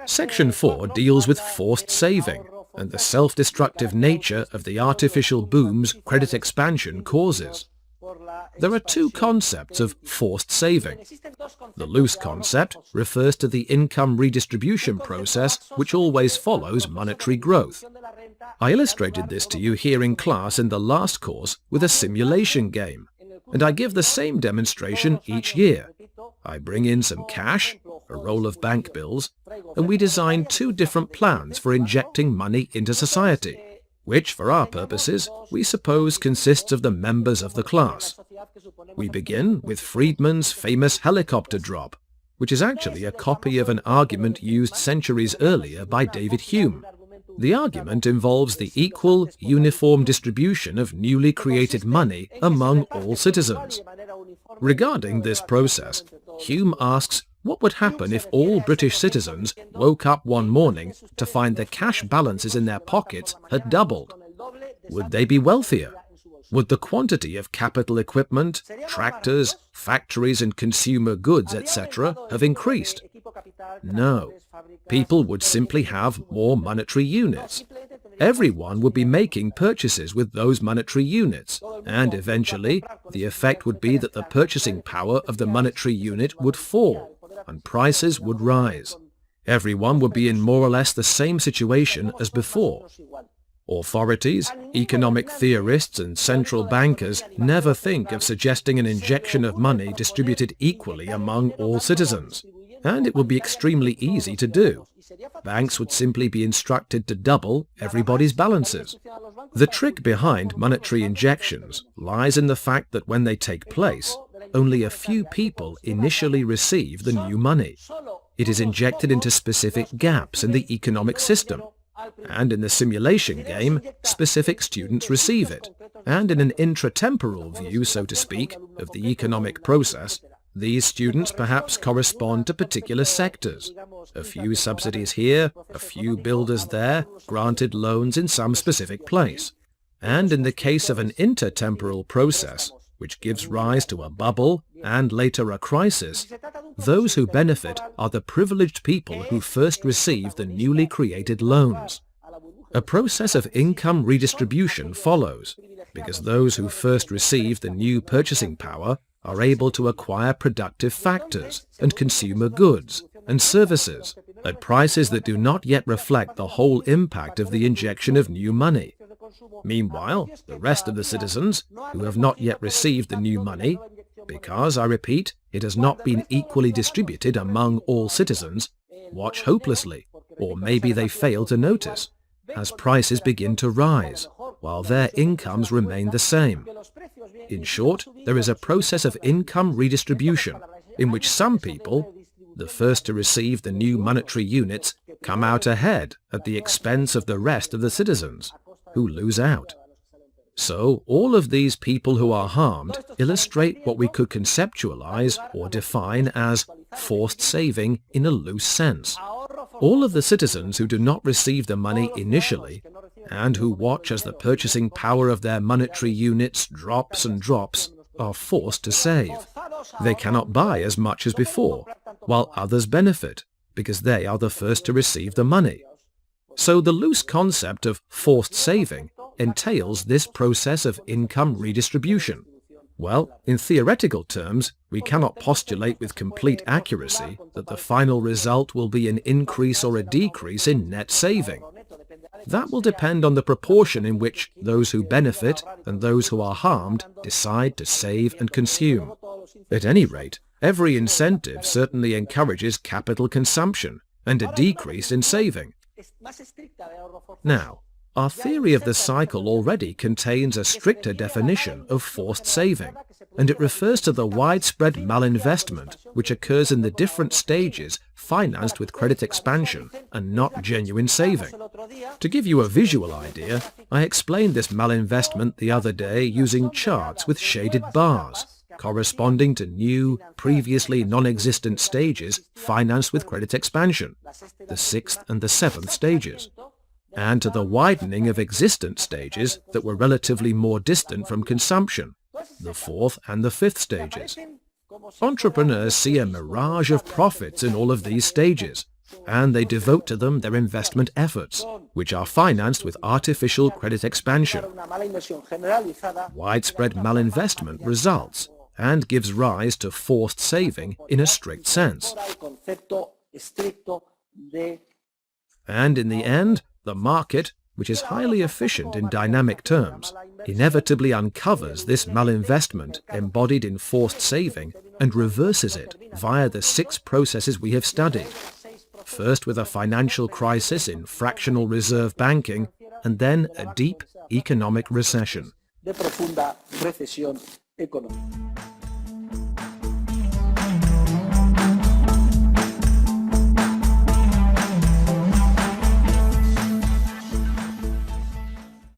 Section 4 deals with forced saving and the self-destructive nature of the artificial booms credit expansion causes. There are two concepts of forced saving. The loose concept refers to the income redistribution process which always follows monetary growth. I illustrated this to you here in class in the last course with a simulation game, and I give the same demonstration each year. I bring in some cash, a roll of bank bills, and we design two different plans for injecting money into society, which, for our purposes, we suppose consists of the members of the class. We begin with Friedman's famous helicopter drop, which is actually a copy of an argument used centuries earlier by David Hume. The argument involves the equal, uniform distribution of newly created money among all citizens. Regarding this process, Hume asks what would happen if all British citizens woke up one morning to find the cash balances in their pockets had doubled. Would they be wealthier? Would the quantity of capital equipment, tractors, factories and consumer goods, etc. have increased? No. People would simply have more monetary units. Everyone would be making purchases with those monetary units, and eventually the effect would be that the purchasing power of the monetary unit would fall, and prices would rise. Everyone would be in more or less the same situation as before. Authorities, economic theorists and central bankers never think of suggesting an injection of money distributed equally among all citizens, and it would be extremely easy to do. Banks would simply be instructed to double everybody's balances. The trick behind monetary injections lies in the fact that when they take place, only a few people initially receive the new money. It is injected into specific gaps in the economic system, and in the simulation game, specific students receive it. And in an intratemporal view, so to speak, of the economic process, these students perhaps correspond to particular sectors. A few subsidies here, a few builders there, granted loans in some specific place. And in the case of an intertemporal process, which gives rise to a bubble and later a crisis, those who benefit are the privileged people who first receive the newly created loans. A process of income redistribution follows, because those who first receive the new purchasing power are able to acquire productive factors and consumer goods and services at prices that do not yet reflect the whole impact of the injection of new money. Meanwhile, the rest of the citizens, who have not yet received the new money, because, I repeat, it has not been equally distributed among all citizens, watch hopelessly, or maybe they fail to notice, as prices begin to rise, while their incomes remain the same. In short, there is a process of income redistribution, in which some people, the first to receive the new monetary units, come out ahead at the expense of the rest of the citizens, who lose out. So, all of these people who are harmed illustrate what we could conceptualize or define as forced saving in a loose sense. All of the citizens who do not receive the money initially, and who watch as the purchasing power of their monetary units drops and drops, are forced to save. They cannot buy as much as before, while others benefit, because they are the first to receive the money. So the loose concept of forced saving entails this process of income redistribution. Well, in theoretical terms, we cannot postulate with complete accuracy that the final result will be an increase or a decrease in net saving. That will depend on the proportion in which those who benefit and those who are harmed decide to save and consume. At any rate, every incentive certainly encourages capital consumption and a decrease in saving. Now, our theory of the cycle already contains a stricter definition of forced saving, and it refers to the widespread malinvestment which occurs in the different stages financed with credit expansion and not genuine saving. To give you a visual idea, I explained this malinvestment the other day using charts with shaded bars, corresponding to new, previously non-existent stages financed with credit expansion, the 6th and the 7th stages, and to the widening of existent stages that were relatively more distant from consumption, the 4th and the 5th stages. Entrepreneurs see a mirage of profits in all of these stages, and they devote to them their investment efforts, which are financed with artificial credit expansion. Widespread malinvestment results and gives rise to forced saving in a strict sense. And in the end, the market, which is highly efficient in dynamic terms, inevitably uncovers this malinvestment embodied in forced saving and reverses it via the 6 processes we have studied. First with a financial crisis in fractional reserve banking, and then a deep economic recession.